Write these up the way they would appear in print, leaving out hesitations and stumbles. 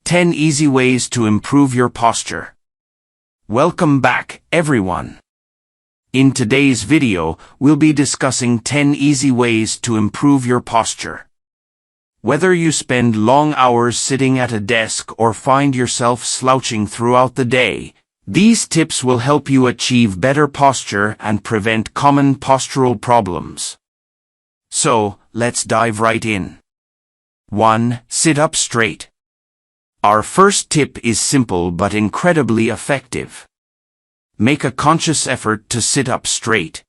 10 Easy Ways to Improve Your Posture. Welcome back, everyone. In today's video, we'll be discussing 10 easy ways to improve your posture. Whether you spend long hours sitting at a desk or find yourself slouching throughout the day, these tips will help you achieve better posture and prevent common postural problems. So, let's dive right in. 1. Sit up straight. Our first tip is simple but incredibly effective. Make a conscious effort to sit up straight.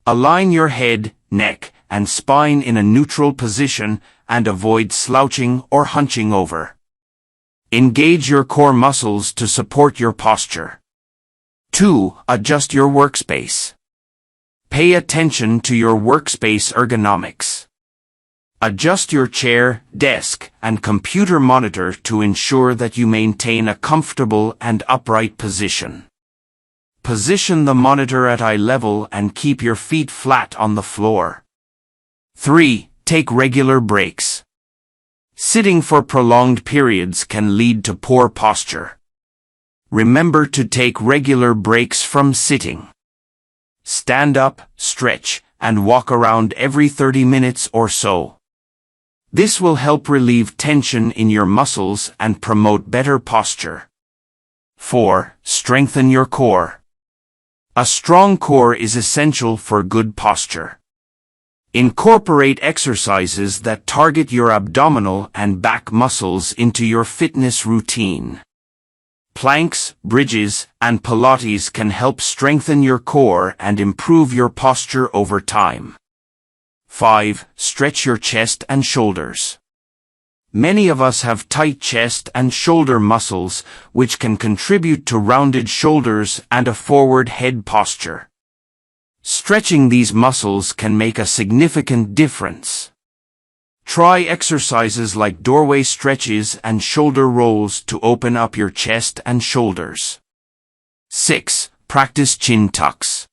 Align your head, neck, and spine in a neutral position and avoid slouching or hunching over. Engage your core muscles to support your posture. 2. Adjust your workspace. Pay attention to your workspace ergonomics. Adjust your chair, desk, and computer monitor to ensure that you maintain a comfortable and upright position. Position the monitor at eye level and keep your feet flat on the floor. 3. Take regular breaks. Sitting for prolonged periods can lead to poor posture. Remember to take regular breaks from sitting. Stand up, stretch, and walk around every 30 minutes or so. This will help relieve tension in your muscles and promote better posture. 4. Strengthen your core. A strong core is essential for good posture. Incorporate exercises that target your abdominal and back muscles into your fitness routine. Planks, bridges, and Pilates can help strengthen your core and improve your posture over time. 5. Stretch your chest and shoulders. Many of us have tight chest and shoulder muscles, which can contribute to rounded shoulders and a forward head posture. Stretching these muscles can make a significant difference. Try exercises like doorway stretches and shoulder rolls to open up your chest and shoulders. 6. Practice chin tucks.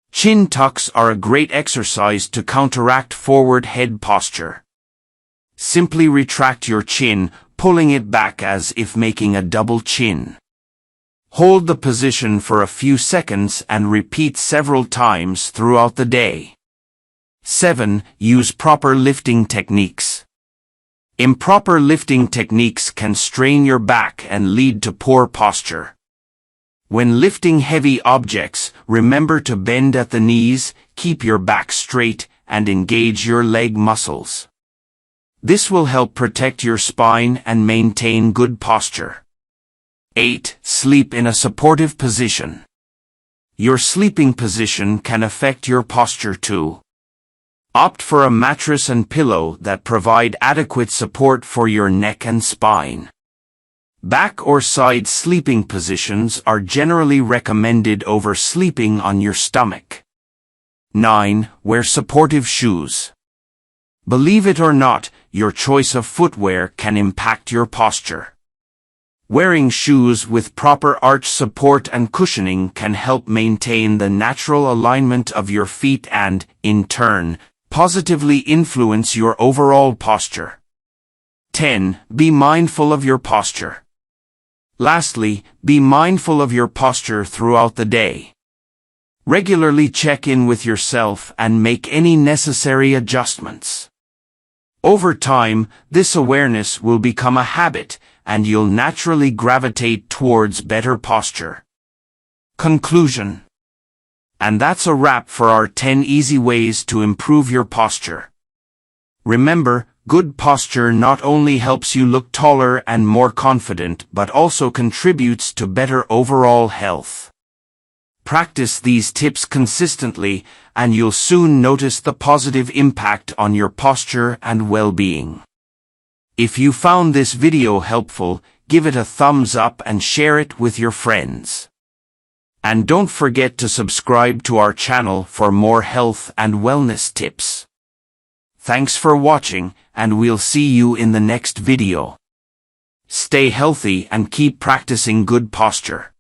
Chin tucks are a great exercise to counteract forward head posture. Simply retract your chin, pulling it back as if making a double chin. Hold the position for a few seconds and repeat several times throughout the day. 7. Use proper lifting techniques. Improper lifting techniques can strain your back and lead to poor posture. When lifting heavy objects, remember to bend at the knees, keep your back straight, and engage your leg muscles. This will help protect your spine and maintain good posture. 8. Sleep in a supportive position. Your sleeping position can affect your posture too. Opt for a mattress and pillow that provide adequate support for your neck and spine. Back or side sleeping positions are generally recommended over sleeping on your stomach. 9. Wear supportive shoes. Believe it or not, your choice of footwear can impact your posture. Wearing shoes with proper arch support and cushioning can help maintain the natural alignment of your feet and, in turn, positively influence your overall posture. 10. Be mindful of your posture. Lastly, be mindful of your posture throughout the day. Regularly check in with yourself and make any necessary adjustments. Over time, this awareness will become a habit, and you'll naturally gravitate towards better posture. Conclusion. And that's a wrap for our 10 easy ways to improve your posture. Remember, good posture not only helps you look taller and more confident but also contributes to better overall health. Practice these tips consistently, and you'll soon notice the positive impact on your posture and well-being. If you found this video helpful, give it a thumbs up and share it with your friends. And don't forget to subscribe to our channel for more health and wellness tips. Thanks for watching, and we'll see you in the next video. Stay healthy and keep practicing good posture.